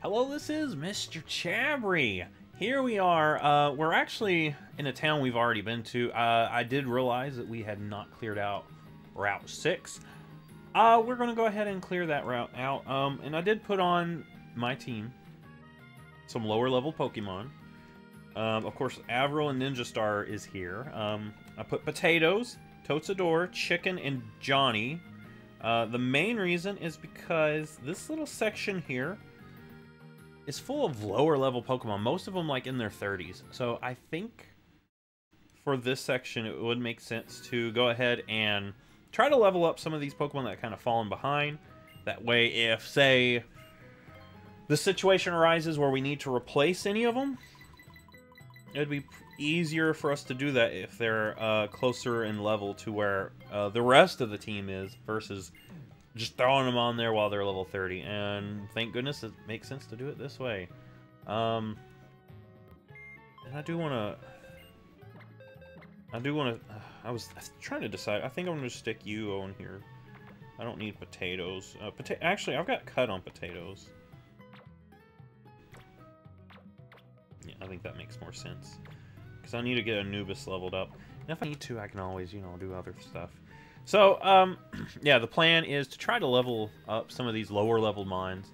Hello, this is MrChabry. Here we are. We're actually in a town we've already been to. I did realize that we had not cleared out Route 6. We're going to go ahead and clear that route out. And I did put on my team some lower level Pokemon. Of course, Avril and Ninja Star is here. I put Potatoes, Totodile, Chicken, and Johnny. The main reason is because this little section here is full of lower level Pokemon. Most of them like in their 30s. So I think for this section it would make sense to go ahead and try to level up some of these Pokemon that kind of fallen behind. That way, if, say, the situation arises where we need to replace any of them, it'd be easier for us to do that if they're closer in level to where the rest of the team is versus just throwing them on there while they're level 30. And thank goodness it makes sense to do it this way. And I was trying to decide. I think I'm going to stick you on here. I don't need Potatoes. Actually, I've got Cut on Potatoes. Yeah, I think that makes more sense. Because I need to get Anubis leveled up. And if I need to, I can always, you know, do other stuff. So, yeah, the plan is to try to level up some of these lower level mons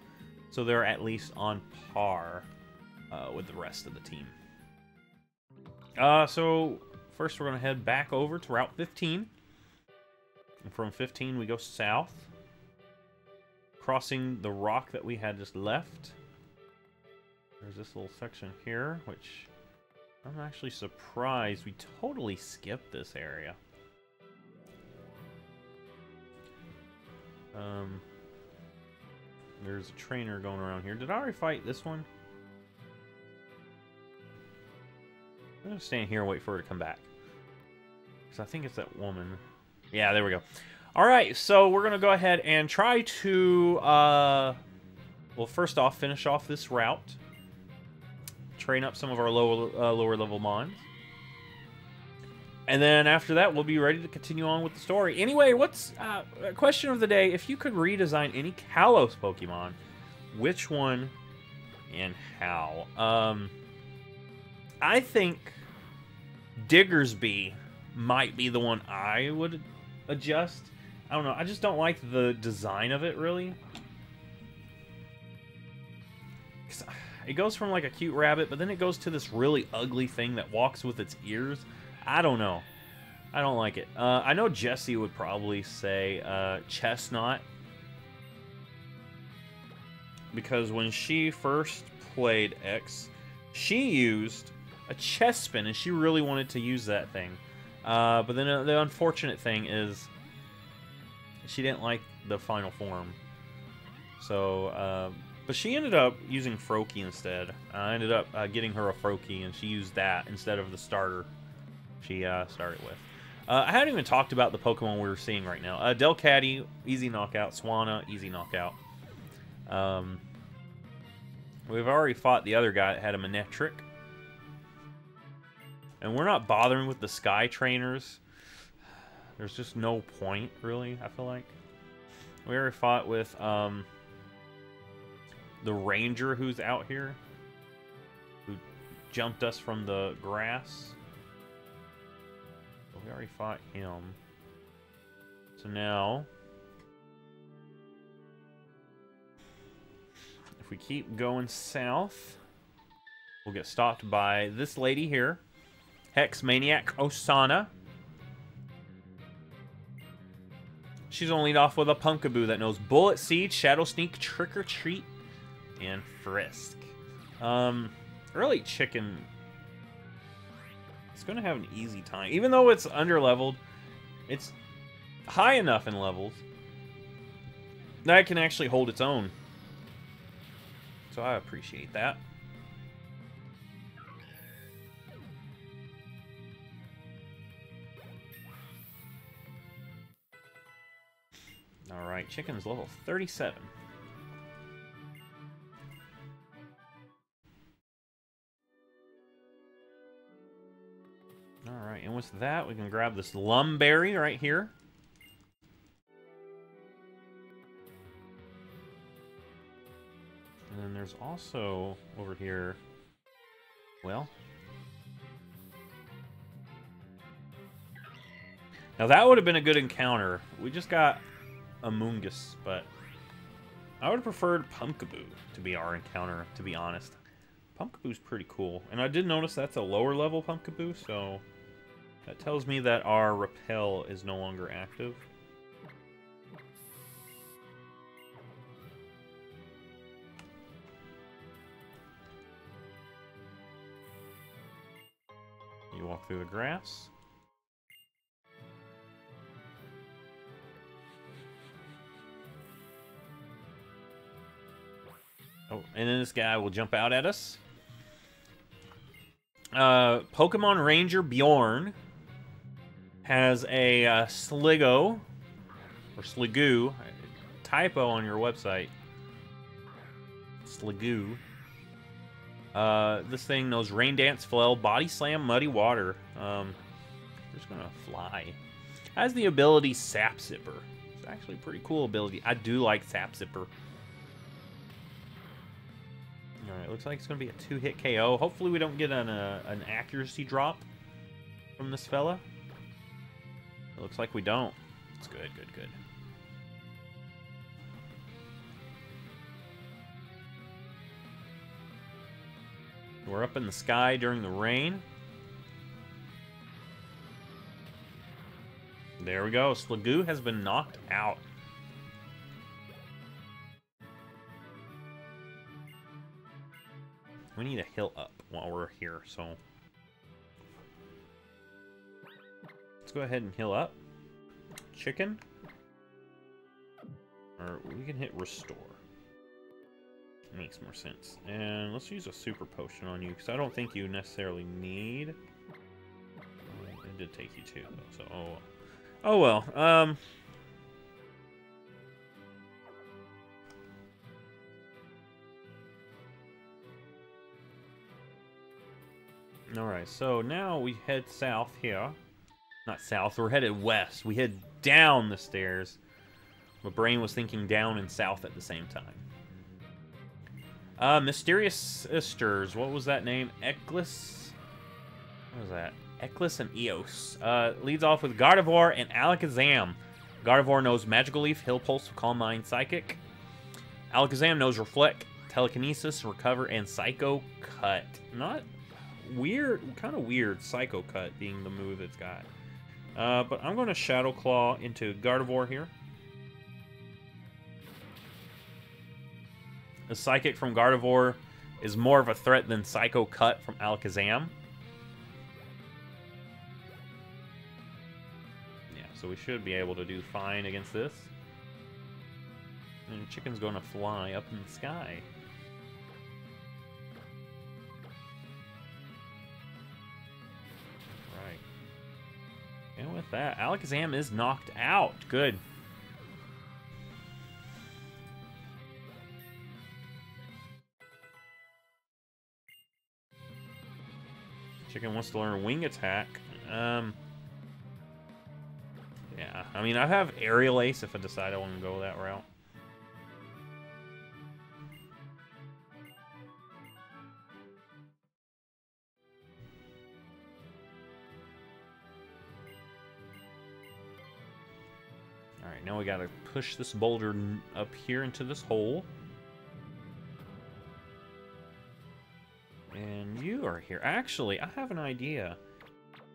so they're at least on par with the rest of the team. So, first we're going to head back over to Route 15. And from 15 we go south, crossing the rock that we had just left. There's this little section here, which I'm actually surprised we totally skipped this area. There's a trainer going around here. Did I already fight this one? I'm gonna stand here and wait for her to come back. Because I think it's that woman. Yeah, there we go. Alright, so we're gonna go ahead and try to, well, first off, finish off this route. Train up some of our lower level mons. And then after that, we'll be ready to continue on with the story. Anyway, what's question of the day? If you could redesign any Kalos Pokemon, which one and how? I think Diggersby might be the one I would adjust. I don't know. I just don't like the design of it, really. It goes from like a cute rabbit, but then it goes to this really ugly thing that walks with its ears. I don't know. I don't like it. I know Jessie would probably say Chestnut. Because when she first played X, she used a Chespin, and she really wanted to use that thing. But then the unfortunate thing is she didn't like the final form. So, but she ended up using Froakie instead. I ended up getting her a Froakie, and she used that instead of the starter she started with. I haven't even talked about the Pokemon we're seeing right now. Delcatty, easy knockout. Swanna, easy knockout. We've already fought the other guy that had a Manectric. And we're not bothering with the Sky Trainers. There's just no point, really, I feel like. We already fought with the Ranger who's out here. Who jumped us from the grass. We already fought him. So now, if we keep going south, we'll get stopped by this lady here. Hex Maniac Osana. She's gonna lead off with a Pumpkaboo that knows Bullet Seed, Shadow Sneak, Trick or Treat, and Frisk. Early Chicken, it's gonna have an easy time. Even though it's under-leveled, it's high enough in levels that it can actually hold its own. So I appreciate that. Alright, Chicken's level 37. Alright, and with that, we can grab this Lumberry right here. And then there's also over here, well, now that would have been a good encounter. We just got Amoongus, but I would have preferred Pumpkaboo to be our encounter, to be honest. Pumpkaboo's pretty cool. And I did notice that's a lower level Pumpkaboo, so that tells me that our Repel is no longer active. You walk through the grass. Oh, and then this guy will jump out at us. Pokemon Ranger Bjorn has a Sligo, or Sligoo, typo on your website. Sligoo. This thing knows Rain Dance, Flail, Body Slam, Muddy Water. Just gonna fly. Has the ability Sap Zipper. It's actually a pretty cool ability. I do like Sap Zipper. Alright, looks like it's going to be a 2-hit KO. Hopefully we don't get an accuracy drop from this fella. It looks like we don't. It's good, good, good. We're up in the sky during the rain. There we go. Sligoo has been knocked out. We need to heal up while we're here, so let's go ahead and heal up. Chicken. Or we can hit restore. Makes more sense. And let's use a super potion on you, because I don't think you necessarily need. It did take you two, though, so oh well. Alright, so now we head south here. Not south, we're headed west. We head down the stairs. My brain was thinking down and south at the same time. Mysterious Sisters. What was that name? Eklis? What was that? Eklis and Eos. Leads off with Gardevoir and Alakazam. Gardevoir knows Magical Leaf, Hill Pulse, Calm Mind, Psychic. Alakazam knows Reflect, Telekinesis, Recover, and Psycho Cut. Not weird, kind of weird, Psycho Cut being the move it's got. But I'm going to Shadow Claw into Gardevoir here. The Psychic from Gardevoir is more of a threat than Psycho Cut from Alakazam. Yeah, so we should be able to do fine against this. And Chicken's going to fly up in the sky. Right. And with that, Alakazam is knocked out. Good. Chicken wants to learn Wing Attack. Yeah, I mean, I have Aerial Ace if I decide I want to go that route. Alright, now we gotta push this boulder up here into this hole. And you are here. Actually, I have an idea.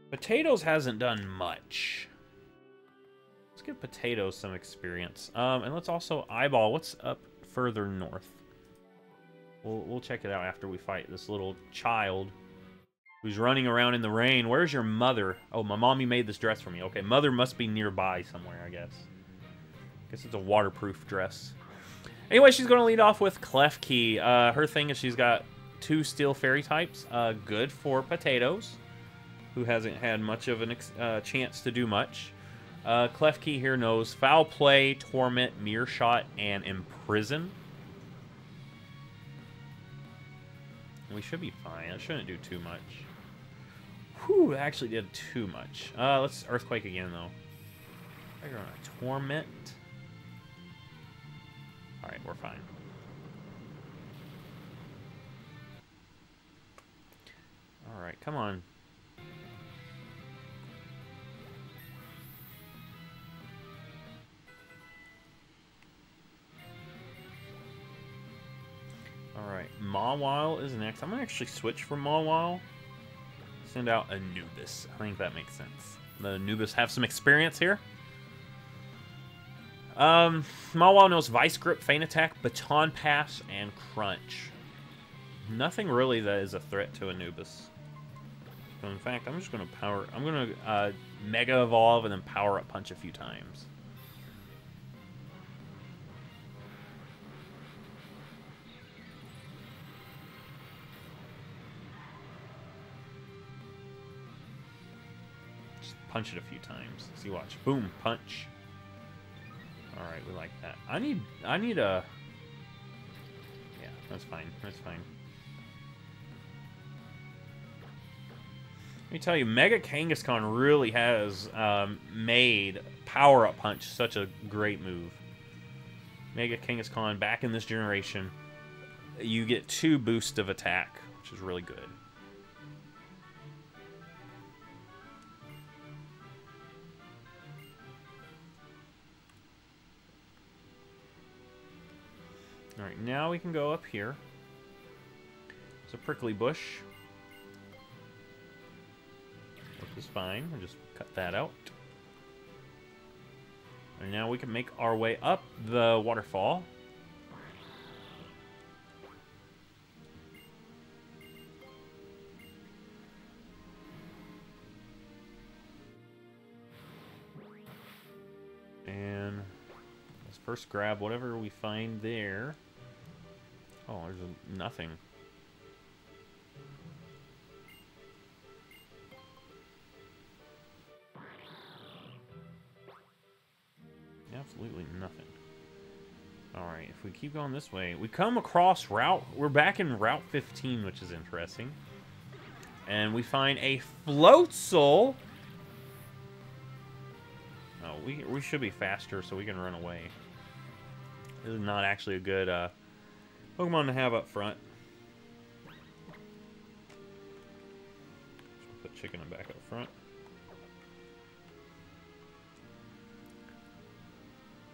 Potatoes hasn't done much. Let's give Potatoes some experience. And let's also eyeball what's up further north. We'll check it out after we fight this little child who's running around in the rain. Where's your mother? Oh, my mommy made this dress for me. Okay, mother must be nearby somewhere, I guess. Guess it's a waterproof dress. Anyway, she's going to lead off with Klefki. Her thing is she's got 2 Steel Fairy types. Good for Potatoes, who hasn't had much of a chance to do much. Klefki here knows Foul Play, Torment, Mirror Shot, and Imprison. We should be fine. That shouldn't do too much. Whew, it actually did too much. Let's Earthquake again, though. We're on a Torment. Alright, we're fine. Alright, come on. Alright, Mawile is next. I'm going to actually switch for Mawile. Send out Anubis. I think that makes sense. The Anubis have some experience here. Mawile knows Vice Grip, Feint Attack, Baton Pass, and Crunch. Nothing really that is a threat to Anubis. So in fact, I'm just going to power... I'm going to Mega Evolve and then Power Up Punch a few times. Just punch it a few times. See, watch. Boom, punch. Alright, we like that. I need a... Yeah, that's fine. That's fine. Let me tell you, Mega Kangaskhan really has made Power Up Punch such a great move. Mega Kangaskhan, back in this generation, you get 2 boosts of attack, which is really good. Alright, now we can go up here. It's a prickly bush. Which is fine. We'll just cut that out. And now we can make our way up the waterfall. And let's first grab whatever we find there. Oh, there's nothing. Absolutely nothing. Alright, if we keep going this way, we come across route... We're back in Route 15, which is interesting. And we find a Floatzel. Oh, we should be faster so we can run away. This is not actually a good Pokemon to have up front. Put Chicken back up front.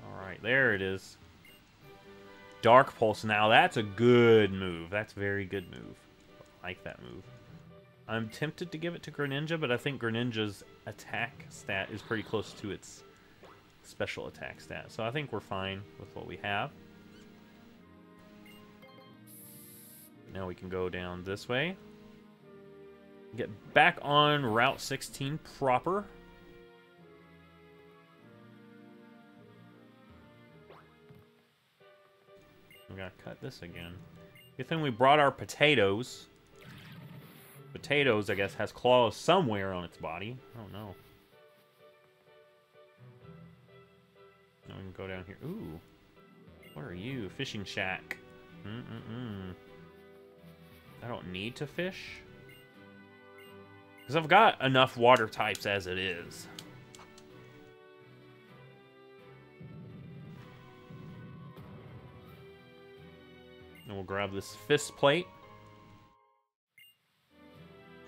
Alright, there it is. Dark Pulse. Now, that's a good move. That's a very good move. I like that move. I'm tempted to give it to Greninja, but I think Greninja's attack stat is pretty close to its special attack stat. So I think we're fine with what we have. Now we can go down this way. Get back on Route 16 proper. We gotta cut this again. Good thing we brought our potatoes. Potatoes, I guess, has claws somewhere on its body. I don't know. Now we can go down here. Ooh. What are you? Fishing shack. I don't need to fish. Because I've got enough water types as it is. And we'll grab this fist plate.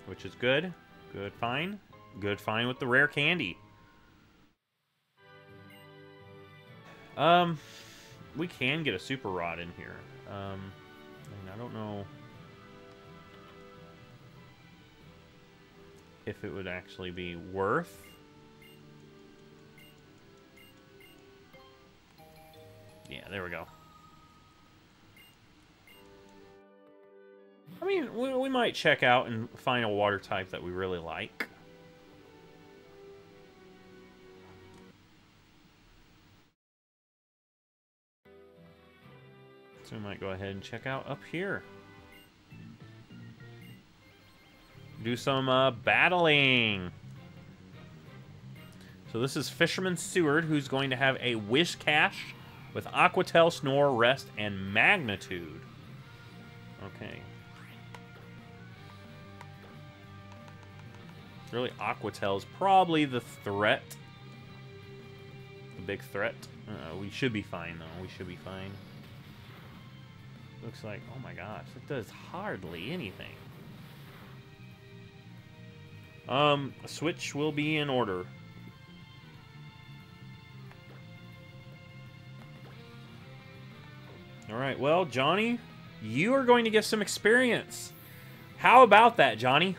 Which is good. Good find. Good find with the rare candy. We can get a super rod in here. I don't know if it would actually be worth. Yeah, there we go. I mean, we might check out and find a water type that we really like. So we might go ahead and check out up here. Do some battling. So this is Fisherman Seward, who's going to have a Whiscash with Aquatel, Snore, Rest, and Magnitude. Okay. Really, Aquatel's probably the threat. The big threat. We should be fine, though. We should be fine. Looks like... Oh my gosh. It does hardly anything. A switch will be in order. Alright, well, Johnny, you are going to get some experience. How about that, Johnny?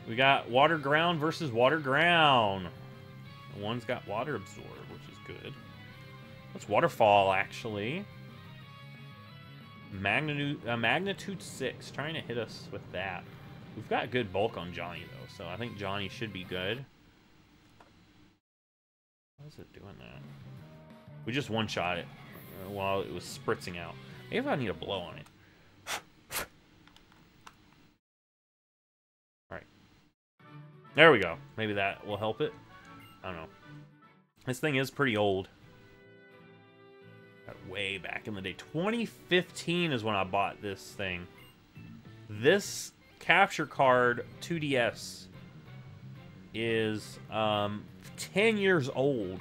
We got water ground versus water ground. One's got water absorb, which is good. What's waterfall, actually? Magnitude 6, trying to hit us with that. We've got good bulk on Johnny, though, so I think Johnny should be good. Why is it doing that? We just one-shot it while it was spritzing out. Maybe I need to blow on it. Alright. There we go. Maybe that will help it. I don't know. This thing is pretty old. Way back in the day. 2015 is when I bought this thing. This capture card 2DS is 10 years old.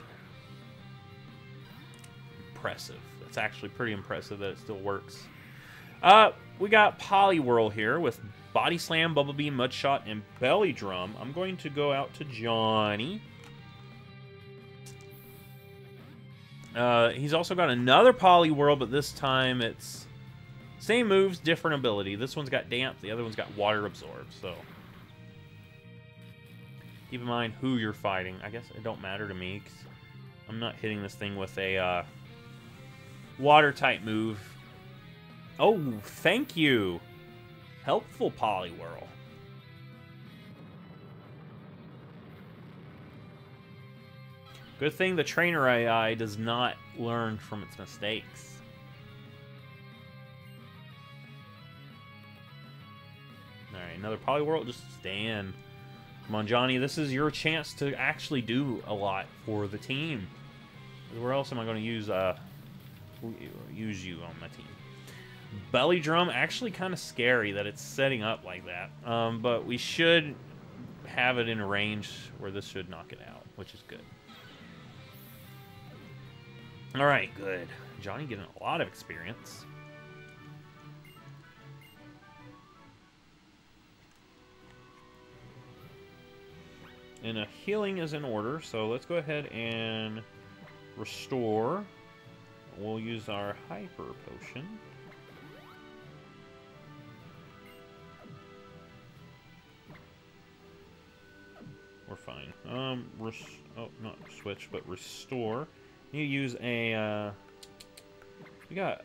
Impressive. That's actually pretty impressive that it still works. We got Poliwhirl here with Body Slam, Bubble Beam, Mudshot, and Belly Drum. I'm going to go out to Johnny. He's also got another Poliwhirl, but this time it's same moves, different ability. This one's got Damp, the other one's got Water Absorb, so keep in mind who you're fighting. I guess it don't matter to me, 'cause I'm not hitting this thing with a water-type move. Oh, thank you. Helpful Poliwhirl. Good thing the trainer AI does not learn from its mistakes. Alright, another Poliwhirl. Just stand. Come on, Johnny. This is your chance to actually do a lot for the team. Where else am I going to use you on my team? Belly Drum, actually kind of scary that it's setting up like that. But we should have it in a range where this should knock it out, which is good. Alright, good. Johnny getting a lot of experience. And a healing is in order, so let's go ahead and restore. We'll use our Hyper Potion. We're fine. Oh, not switch, but restore. You use a, we got,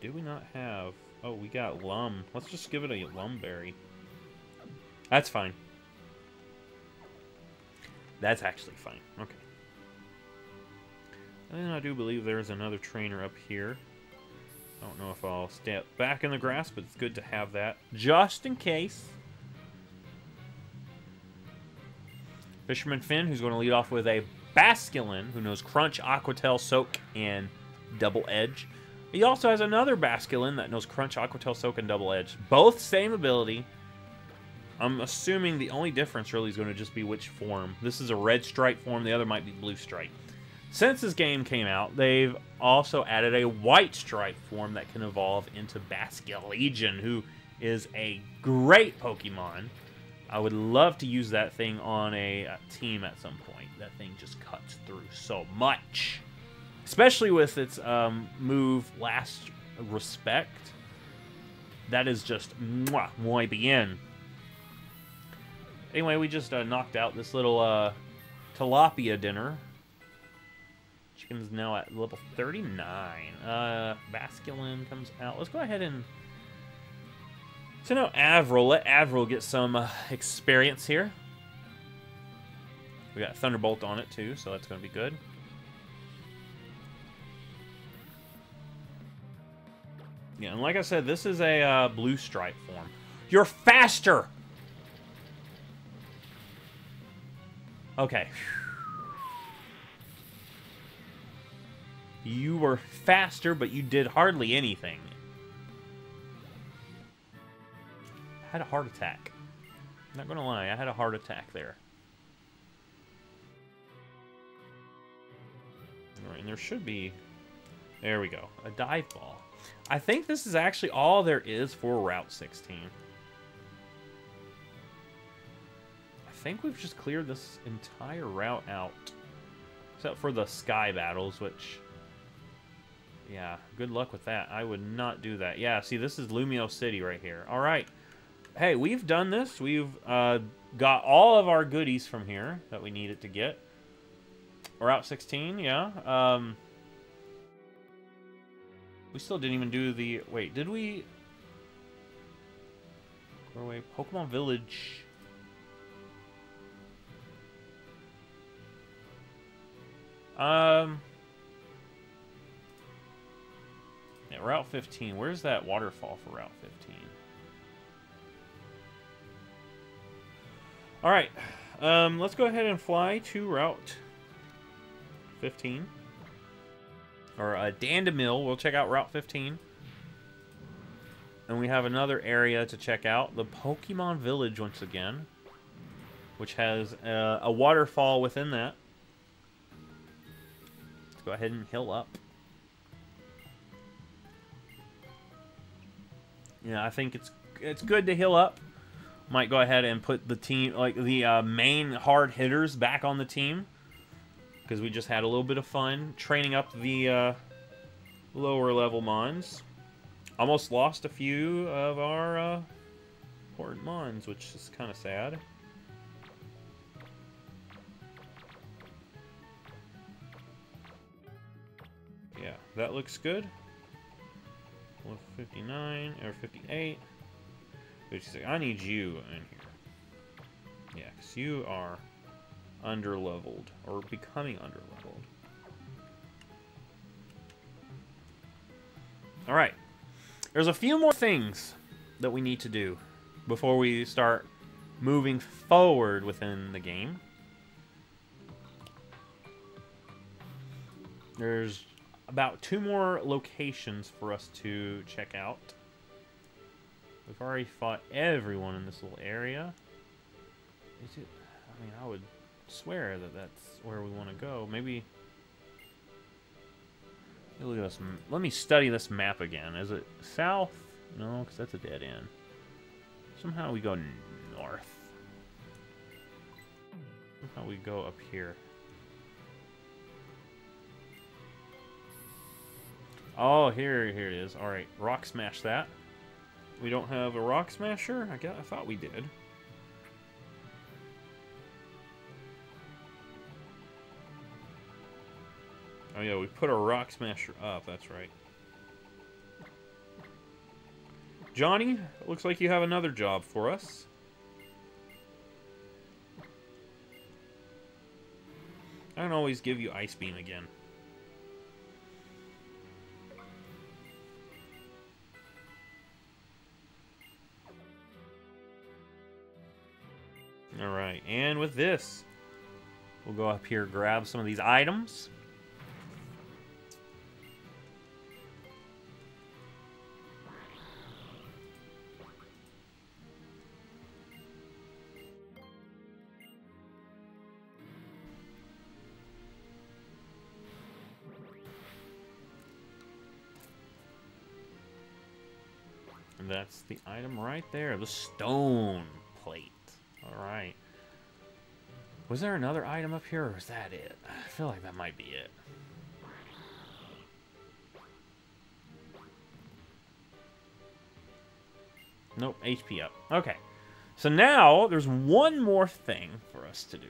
do we not have, oh, we got Lum. Let's just give it a Lum Berry. That's fine. That's actually fine. Okay. And I do believe there's another trainer up here. I don't know if I'll step back in the grass, but it's good to have that just in case. Fisherman Finn, who's going to lead off with a Basculin, who knows Crunch, Aquatail, Soak, and Double Edge. He also has another Basculin that knows Crunch, Aquatail, Soak, and Double Edge. Both same ability. I'm assuming the only difference really is going to just be which form. This is a red stripe form, the other might be blue stripe. Since this game came out, they've also added a white stripe form that can evolve into Basculegion, who is a great Pokemon. I would love to use that thing on a team at some point. That thing just cuts through so much. Especially with its move, Last Respect. That is just mwah, muy bien. Anyway, we just knocked out this little tilapia dinner. Chicken's now at level 39. Basculin comes out. Let's go ahead and... So now Avril. Let Avril get some experience here. We got Thunderbolt on it too, so that's going to be good. Yeah, and like I said, this is a blue stripe form. You're faster! Okay. You were faster, but you did hardly anything. I had a heart attack. I'm not gonna lie, I had a heart attack there. Alright, and there should be... There we go. A dive ball. I think this is actually all there is for Route 16. I think we've just cleared this entire route out. Except for the sky battles, which... yeah, good luck with that. I would not do that. Yeah, see, this is Lumio City right here. Alright. Hey, we've done this. We've got all of our goodies from here that we needed to get. Route 16, yeah. We still didn't even do the... wait, did we... where away? Pokemon Village. Yeah, Route 15. Where's that waterfall for Route 15? Alright. Let's go ahead and fly to Route 15. Or Dandemill. We'll check out Route 15. And we have another area to check out. The Pokemon Village once again. Which has a waterfall within that. Let's go ahead and hill up. Yeah, I think it's good to heal up. Might go ahead and put the team, like the main hard hitters, back on the team, because we just had a little bit of fun training up the lower level mons. Almost lost a few of our important mons, which is kind of sad. Yeah, that looks good. 59 or 58. 56. I need you in here. Yeah, because you are underleveled or becoming underleveled. All right. There's a few more things that we need to do before we start moving forward within the game. There's about 2 more locations for us to check out. We've already fought everyone in this little area. Is it? I mean, I would swear that that's where we want to go. Maybe... look at this. Let me study this map again. Is it south? No, because that's a dead end. Somehow we go north. Somehow we go up here. Oh, here it is. All right, rock smash that. We don't have a rock smasher. I thought we did. Oh yeah, we put a rock smasher up. That's right. Johnny, it looks like you have another job for us. I don't always give you Ice Beam again. Alright, and with this, we'll go up here, grab some of these items. And that's the item right there, the stone plate. Alright. Was there another item up here, or is that it? I feel like that might be it. Nope, HP up. Okay. So now, there's one more thing for us to do.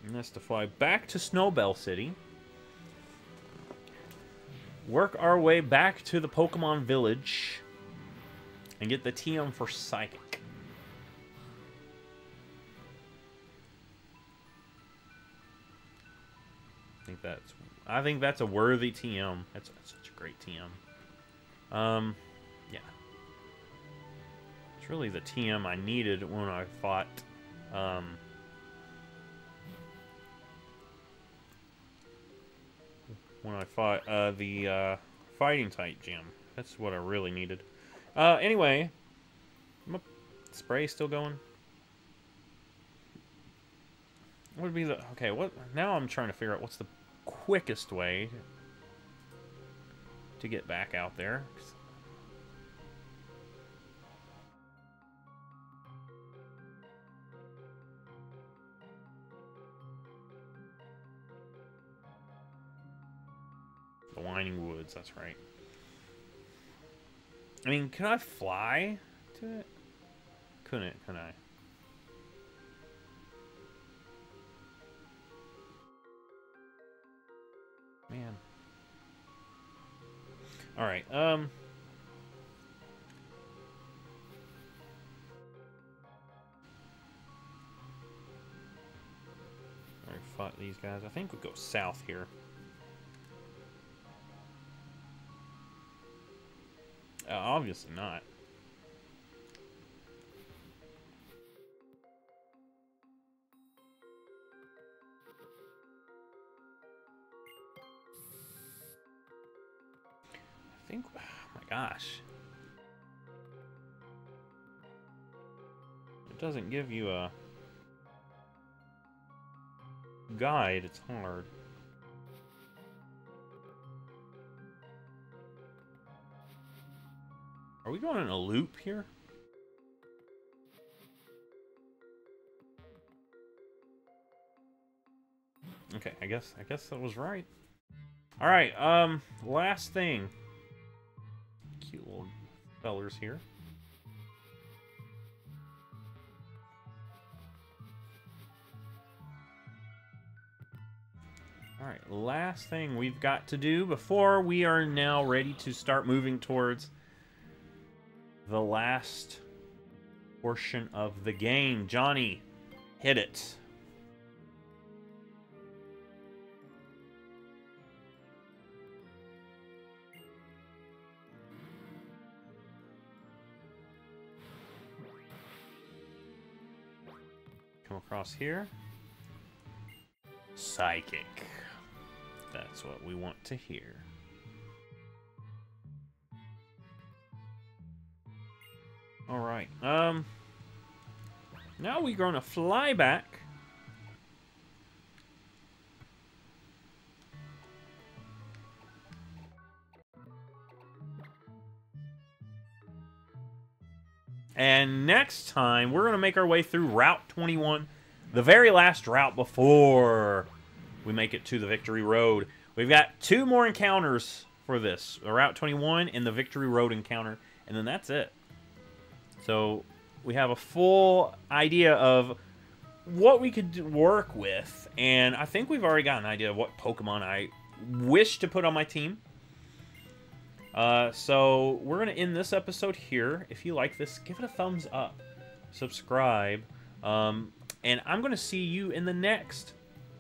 And that's to fly back to Snowbell City. Work our way back to the Pokemon Village. And get the TM for Psychic. I think that's a worthy TM. That's such a great TM. Yeah. It's really the TM I needed when I fought the fighting type gym. That's what I really needed. Anyway, spray still going. What would be the... Okay, what... Now I'm trying to figure out what's the quickest way to get back out there. The Winding Woods, that's right. I mean, can I fly to it? Couldn't I? Man. Alright, I fought these guys. I think we'll go south here. Obviously not. I think, oh my gosh. It doesn't give you a guide, it's hard. Are we going in a loop here? Okay, I guess that was right. All right, last thing. Cute little fellers here. All right, last thing we've got to do before we are now ready to start moving towards the last portion of the game. Johnny, hit it. Come across here. Psychic. That's what we want to hear. All right. Now we're going to fly back. And next time, we're going to make our way through Route 21, the very last route before we make it to the Victory Road. We've got 2 more encounters for this, Route 21 and the Victory Road encounter, and then that's it. So we have a full idea of what we could work with, and I think we've already got an idea of what Pokemon I wish to put on my team. So we're going to end this episode here. If you like this, give it a thumbs up, subscribe, and I'm going to see you in the next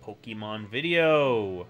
Pokemon video.